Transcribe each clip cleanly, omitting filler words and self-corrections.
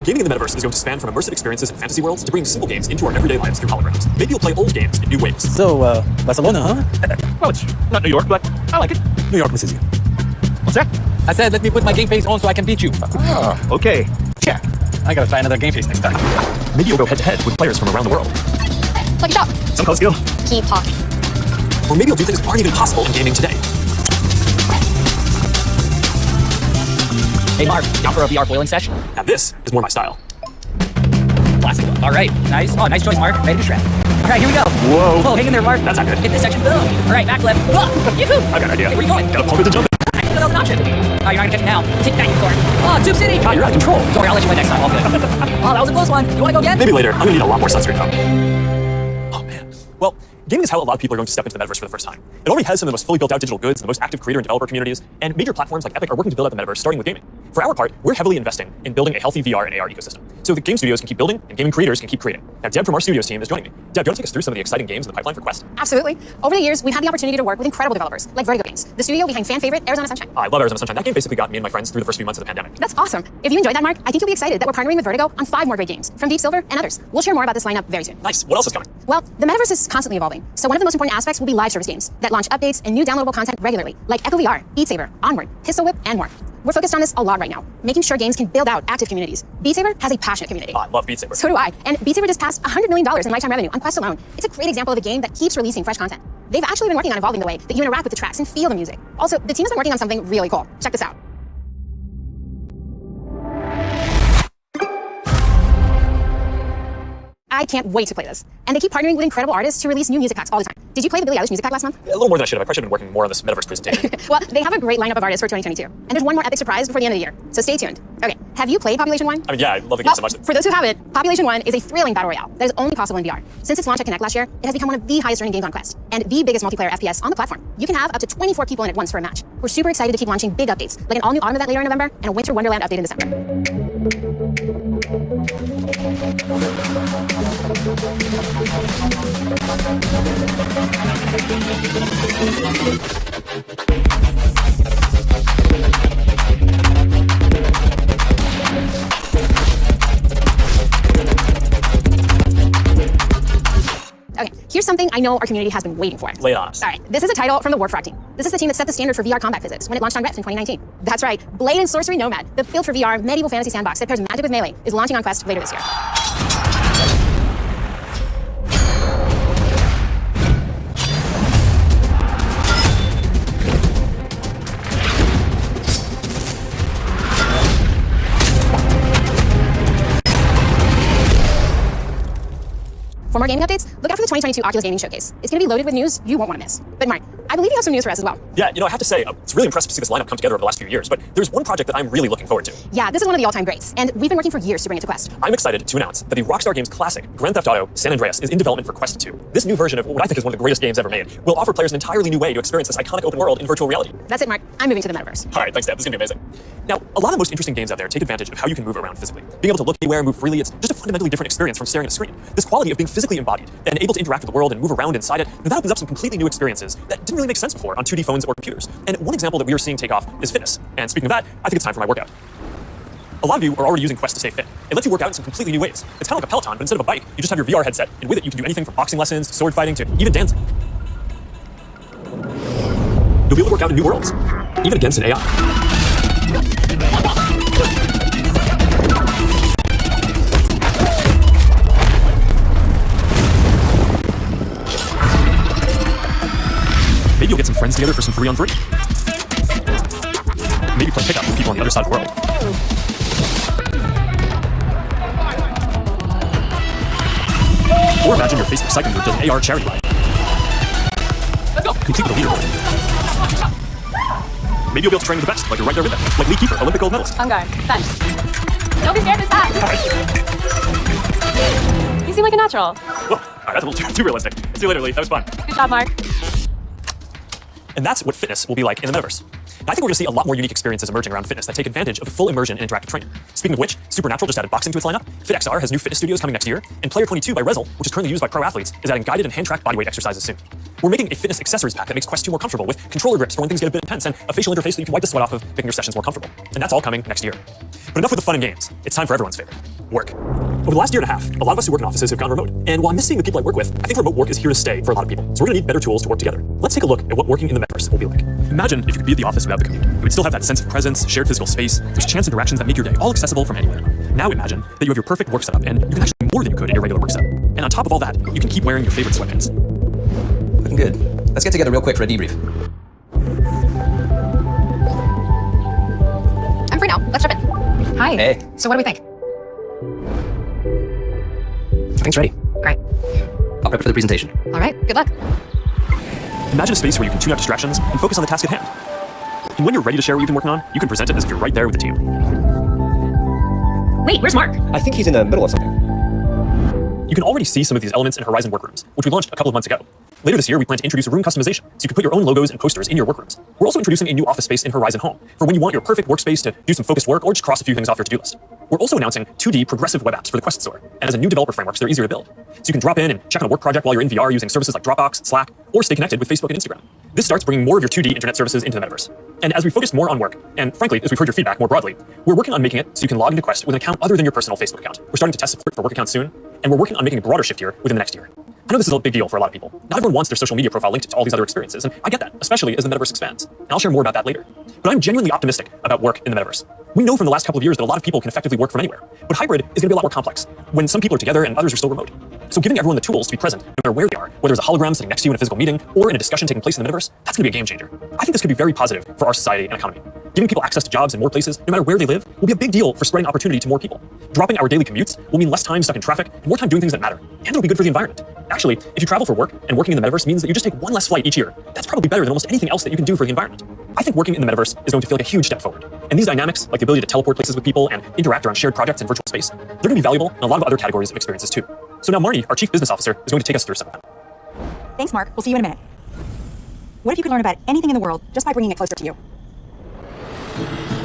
Gaming in the metaverse is going to span from immersive experiences in fantasy worlds to bringing simple games into our everyday lives through holograms. Maybe you'll play old games in new ways. So, Barcelona, huh? Well, it's not New York, but I like it. New York misses you. What's that? I said, let me put my game face on so I can beat you. Okay. Check. I gotta try another game face next time. Maybe you'll go head-to-head with players from around the world. Like a shop. Some close skill. Keep talking. Or maybe you'll do things that aren't even possible in gaming today. Hey Mark, down for a VR foiling session? Now this is more my style. Classic look. All right, nice. Oh, nice choice, Mark. Ready to shred. All right, here we go. Whoa. Oh, hang in there, Mark. That's not good. Hit this section. Boom. All right, backflip. Yoo-hoo. I got an idea. Hey, where are you going? Gotta pump it to jump it. I didn't know that was an option. Oh, you're not gonna catch it now. Take that, unicorn. Oh, Tube City. Ah, you're out of control. Don't worry, I'll let you win next time. All good. Oh, that was a close one. You wanna go again? Maybe later. I'm gonna need a lot more sunscreen though. Oh man. Well, gaming is how a lot of people are going to step into the metaverse for the first time. It already has some of the most fully built out digital goods, the most active creator and developer communities, and major platforms like Epic are working to build out the metaverse, starting with gaming. For our part, we're heavily investing in building a healthy VR and AR ecosystem, so that game studios can keep building and gaming creators can keep creating. Now, Deb from our studios team is joining me. Deb, do you want to take us through some of the exciting games in the pipeline for Quest? Absolutely. Over the years, we've had the opportunity to work with incredible developers, like Vertigo Games, the studio behind fan favorite Arizona Sunshine. I love Arizona Sunshine. That game basically got me and my friends through the first few months of the pandemic. That's awesome. If you enjoyed that, Mark, I think you'll be excited that we're partnering with Vertigo on 5 more great games, from Deep Silver and others. We'll share more about this lineup very soon. Nice. What else is coming? Well, the metaverse is constantly evolving, so one of the most important aspects will be live service games that launch updates and new downloadable content regularly, like Echo VR, Beat Saber, Onward, Pistol Whip, and more. We're focused on this a lot right now, making sure games can build out active communities. Beat Saber has a passionate community. Oh, I love Beat Saber. So do I. And Beat Saber just passed $100 million in lifetime revenue on Quest alone. It's a great example of a game that keeps releasing fresh content. They've actually been working on evolving the way that you interact with the tracks and feel the music. Also, the team has been working on something really cool. Check this out. I can't wait to play this. And they keep partnering with incredible artists to release new music packs all the time. Did you play the Billie Eilish music pack last month? A little more than I should have. I probably should have been working more on this metaverse presentation. Well, they have a great lineup of artists for 2022. And there's one more epic surprise before the end of the year. So stay tuned. Okay, have you played Population 1? I mean, yeah, I love the game so much. For those who haven't, Population 1 is a thrilling battle royale that is only possible in VR. Since its launch at Connect last year, it has become one of the highest earning games on Quest and the biggest multiplayer FPS on the platform. You can have up to 24 people in at once for a match. We're super excited to keep launching big updates, like an all-new Autumn event later in November and a Winter Wonderland update in December. Okay, here's something I know our community has been waiting for. Lay it on us. All right, this is a title from the Warfrog team. This is the team that set the standard for VR combat physics when it launched on Reps in 2019. That's right, Blade and Sorcery Nomad, the built for VR medieval fantasy sandbox that pairs magic with melee, is launching on Quest later this year. For more gaming updates, look out for the 2022 Oculus Gaming Showcase. It's going to be loaded with news you won't want to miss. But Mark, I believe you have some news for us as well. Yeah, I have to say, it's really impressive to see this lineup come together over the last few years, but there's one project that I'm really looking forward to. Yeah, this is one of the all-time greats, and we've been working for years to bring it to Quest. I'm excited to announce that the Rockstar Games classic, Grand Theft Auto San Andreas, is in development for Quest 2. This new version of what I think is one of the greatest games ever made will offer players an entirely new way to experience this iconic open world in virtual reality. That's it, Mark. I'm moving to the metaverse. All right, thanks, Deb. This is going to be amazing. Now, a lot of the most interesting games out there take advantage of how you can move around physically. Being able to look anywhere, move freely, it's just a fundamentally different experience from staring at a screen. This quality of being physically embodied and able to interact with the world and move around inside it, that opens up some completely new experiences that didn't really make sense before on 2D phones or computers. And one example that we are seeing take off is fitness. And speaking of that, I think it's time for my workout. A lot of you are already using Quest to stay fit. It lets you work out in some completely new ways. It's kind of like a Peloton, but instead of a bike, you just have your VR headset, and with it you can do anything from boxing lessons, to sword fighting, to even dancing. You'll be able to work out in new worlds, even against an AI. Maybe you'll get some friends together for some 3-on-3. Maybe play pickup with people on the other side of the world. Or imagine your Facebook cycling group does an AR charity ride. Let's go. Complete with a leaderboard. Maybe you'll be able to train with the best, like you're right there with them. Like Lee Keeper, Olympic gold medalist. On guard. Fence. Don't be scared of that. You seem like a natural. Whoa, all right, that's a little too realistic. See you later, Lee. That was fun. Good job, Mark. And that's what fitness will be like in the metaverse. Now, I think we're going to see a lot more unique experiences emerging around fitness that take advantage of the full immersion and interactive training. Speaking of which, Supernatural just added boxing to its lineup, FitXR has new fitness studios coming next year, and Player 22 by Rezzle, which is currently used by pro athletes, is adding guided and hand-tracked bodyweight exercises soon. We're making a fitness accessories pack that makes Quest 2 more comfortable with controller grips for when things get a bit intense and a facial interface so you can wipe the sweat off of, making your sessions more comfortable. And that's all coming next year. But enough with the fun and games. It's time for everyone's favorite. work. Over the last year and a half, a lot of us who work in offices have gone remote. And while I miss seeing the people I work with, I think remote work is here to stay for a lot of people. So we're gonna need better tools to work together. Let's take a look at what working in the metaverse will be like. Imagine if you could be at the office without the commute. You would still have that sense of presence, shared physical space, those chance interactions that make your day all accessible from anywhere. Now imagine that you have your perfect work setup and you can actually do more than you could in your regular work setup. And on top of all that, you can keep wearing your favorite sweatpants. Looking good. Let's get together real quick for a debrief. I'm free now. Let's jump in. Hi. Hey. So what do we think? Everything's ready. Great. I'll prep for the presentation. All right. Good luck. Imagine a space where you can tune out distractions and focus on the task at hand. And when you're ready to share what you've been working on, you can present it as if you're right there with the team. Wait, where's Mark? I think he's in the middle of something. You can already see some of these elements in Horizon Workrooms, which we launched a couple of months ago. Later this year, we plan to introduce room customization, so you can put your own logos and posters in your workrooms. We're also introducing a new office space in Horizon Home, for when you want your perfect workspace to do some focused work or just cross a few things off your to-do list. We're also announcing 2D progressive web apps for the Quest Store, and as a new developer framework, so they're easier to build. So you can drop in and check on a work project while you're in VR using services like Dropbox, Slack, or stay connected with Facebook and Instagram. This starts bringing more of your 2D internet services into the metaverse. And as we focus more on work, and frankly, as we've heard your feedback more broadly, we're working on making it so you can log into Quest with an account other than your personal Facebook account. We're starting to test support for work accounts soon, and we're working on making a broader shift here within the next year. I know this is a big deal for a lot of people. Not everyone wants their social media profile linked to all these other experiences, and I get that, especially as the metaverse expands. And I'll share more about that later. But I'm genuinely optimistic about work in the metaverse. We know from the last couple of years that a lot of people can effectively work from anywhere, but hybrid is gonna be a lot more complex when some people are together and others are still remote. So giving everyone the tools to be present, no matter where they are, whether it's a hologram sitting next to you in a physical meeting or in a discussion taking place in the metaverse, that's gonna be a game changer. I think this could be very positive for our society and economy. Giving people access to jobs in more places, no matter where they live, will be a big deal for spreading opportunity to more people. Dropping our daily commutes will mean less time stuck in traffic and more time doing things that matter. And it'll be good for the environment. Actually, if you travel for work and working in the metaverse means that you just take one less flight each year, that's probably better than almost anything else that you can do for the environment. I think working in the metaverse is going to feel like a huge step forward. And these dynamics, like the ability to teleport places with people and interact around shared projects in virtual space, they're gonna be valuable in a lot of other categories of experiences too. So now Marnie, our Chief Business Officer, is going to take us through some of them. Thanks, Mark. We'll see you in a minute. What if you could learn about anything in the world just by bringing it closer to you?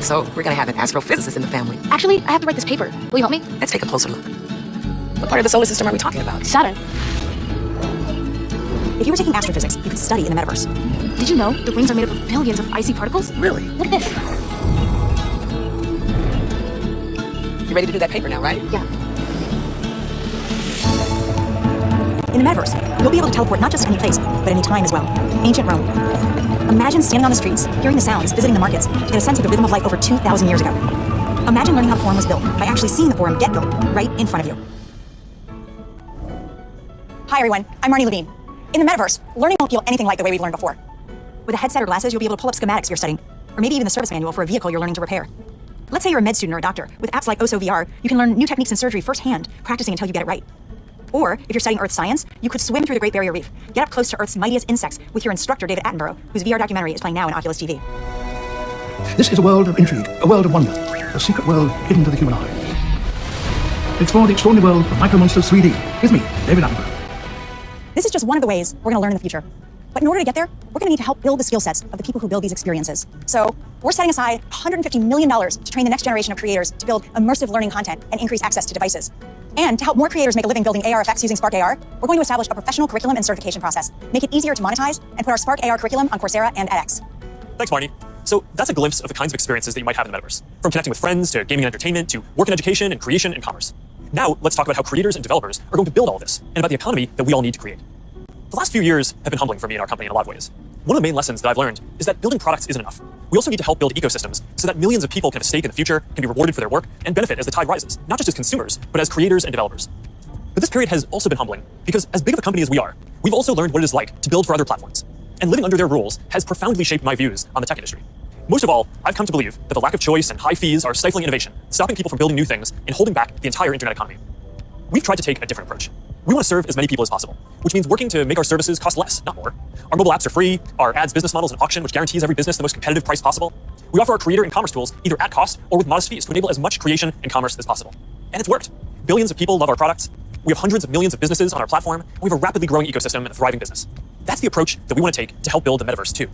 So we're gonna have an astrophysicist in the family. Actually, I have to write this paper. Will you help me? Let's take a closer look. What part of the solar system are we talking about? Saturn. If you were taking astrophysics, you could study in the metaverse. Did you know the rings are made up of billions of icy particles? Really? Look at this. You ready to do that paper now, right? Yeah. In the metaverse, you'll be able to teleport not just to any place, but any time as well. Ancient Rome. Imagine standing on the streets, hearing the sounds, visiting the markets, get a sense of the rhythm of life over 2,000 years ago. Imagine learning how the forum was built by actually seeing the forum get built right in front of you. Hi everyone, I'm Marnie Levine. In the metaverse, learning won't feel anything like the way we've learned before. With a headset or glasses, you'll be able to pull up schematics you're studying, or maybe even the service manual for a vehicle you're learning to repair. Let's say you're a med student or a doctor. With apps like OSO VR, you can learn new techniques in surgery firsthand, practicing until you get it right. Or, if you're studying Earth science, you could swim through the Great Barrier Reef, get up close to Earth's mightiest insects with your instructor, David Attenborough, whose VR documentary is playing now on Oculus TV. This is a world of intrigue, a world of wonder, a secret world hidden to the human eye. Explore the extraordinary world of Micro Monsters 3D with me, David Attenborough. This is just one of the ways we're going to learn in the future. But in order to get there, we're going to need to help build the skill sets of the people who build these experiences. So we're setting aside $150 million to train the next generation of creators to build immersive learning content and increase access to devices. And to help more creators make a living building AR effects using Spark AR, we're going to establish a professional curriculum and certification process, make it easier to monetize, and put our Spark AR curriculum on Coursera and edX. Thanks, Marnie. So that's a glimpse of the kinds of experiences that you might have in the metaverse, from connecting with friends to gaming and entertainment to work and education and creation and commerce. Now let's talk about how creators and developers are going to build all of this and about the economy that we all need to create. The last few years have been humbling for me and our company in a lot of ways. One of the main lessons that I've learned is that building products isn't enough. We also need to help build ecosystems so that millions of people can have a stake in the future, can be rewarded for their work, and benefit as the tide rises, not just as consumers, but as creators and developers. But this period has also been humbling because as big of a company as we are, we've also learned what it is like to build for other platforms. And living under their rules has profoundly shaped my views on the tech industry. Most of all, I've come to believe that the lack of choice and high fees are stifling innovation, stopping people from building new things, and holding back the entire internet economy. We've tried to take a different approach. We want to serve as many people as possible, which means working to make our services cost less, not more. Our mobile apps are free, our ads business model is an auction which guarantees every business the most competitive price possible. We offer our creator and commerce tools either at cost or with modest fees to enable as much creation and commerce as possible. And it's worked. Billions of people love our products. We have hundreds of millions of businesses on our platform, and we have a rapidly growing ecosystem and a thriving business. That's the approach that we want to take to help build the metaverse too.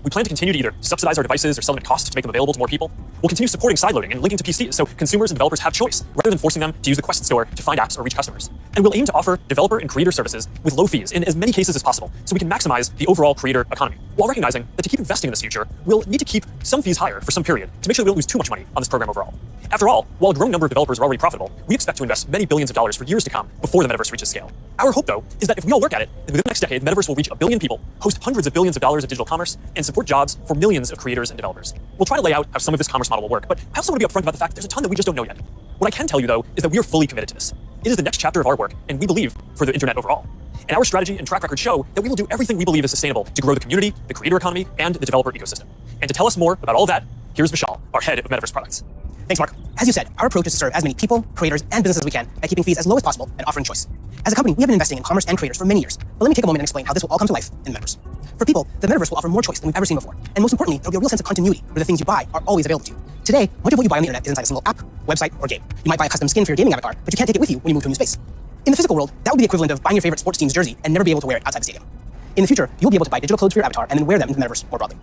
We plan to continue to either subsidize our devices or sell them at cost to make them available to more people. We'll continue supporting sideloading and linking to PCs so consumers and developers have choice, rather than forcing them to use the Quest Store to find apps or reach customers. And we'll aim to offer developer and creator services with low fees in as many cases as possible so we can maximize the overall creator economy, while recognizing that to keep investing in this future, we'll need to keep some fees higher for some period to make sure we don't lose too much money on this program overall. After all, while a growing number of developers are already profitable, we expect to invest many billions of dollars for years to come before the metaverse reaches scale. Our hope, though, is that if we all work at it, then within the next decade, the metaverse will reach 1 billion people, host hundreds of billions of dollars of digital commerce, and support jobs for millions of creators and developers. We'll try to lay out how some of this commerce model will work, but I also want to be upfront about the fact that there's a ton that we just don't know yet. What I can tell you, though, is that we are fully committed to this. It is the next chapter of our work, and we believe for the internet overall. And our strategy and track record show that we will do everything we believe is sustainable to grow the community, the creator economy, and the developer ecosystem. And to tell us more about all that, here's Vishal, our head of Metaverse products. Thanks, Mark. As you said, our approach is to serve as many people, creators, and businesses as we can by keeping fees as low as possible and offering choice. As a company, we have been investing in commerce and creators for many years, but let me take a moment and explain how this will all come to life in the metaverse. For people, the metaverse will offer more choice than we've ever seen before, and most importantly, there'll be a real sense of continuity where the things you buy are always available to you. Today, much of what you buy on the internet is inside a single app, website, or game. You might buy a custom skin for your gaming avatar, but you can't take it with you when you move to a new space. In the physical world, that would be the equivalent of buying your favorite sports team's jersey and never be able to wear it outside the stadium. In the future, you'll be able to buy digital clothes for your avatar and then wear them in the metaverse more broadly.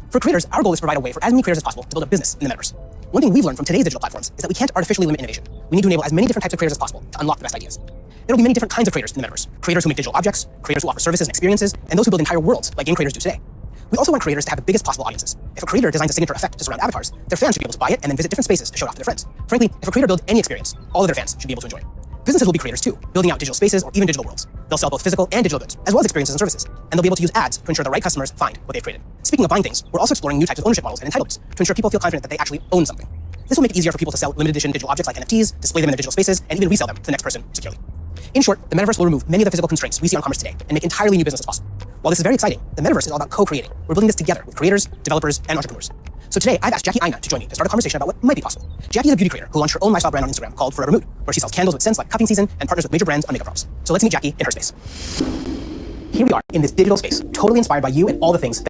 For creators, our goal is to provide a way for as many creators as possible to build a business in the metaverse. One thing we've learned from today's digital platforms is that we can't artificially limit innovation. We need to enable as many different types of creators as possible to unlock the best ideas. There will be many different kinds of creators in the metaverse. Creators who make digital objects, creators who offer services and experiences, and those who build entire worlds like game creators do today. We also want creators to have the biggest possible audiences. If a creator designs a signature effect to surround avatars, their fans should be able to buy it and then visit different spaces to show it off to their friends. Frankly, if a creator builds any experience, all of their fans should be able to enjoy it. Businesses will be creators too, building out digital spaces or even digital worlds. They'll sell both physical and digital goods, as well as experiences and services, and they'll be able to use ads to ensure the right customers find what they've created. Speaking of buying things, we're also exploring new types of ownership models and entitlements to ensure people feel confident that they actually own something. This will make it easier for people to sell limited edition digital objects like NFTs, display them in their digital spaces, and even resell them to the next person securely. In short, the metaverse will remove many of the physical constraints we see on commerce today and make entirely new businesses possible. While this is very exciting, the metaverse is all about co-creating. We're building this together with creators, developers, and entrepreneurs. So today, I've asked Jackie Aina to join me to start a conversation about what might be possible. Jackie is a beauty creator who launched her own lifestyle brand on Instagram called Forever Mood, where she sells candles with scents like cuffing season and partners with major brands on makeup props. So let's meet Jackie in her space. Here we are in this digital space, totally inspired by you and all the things that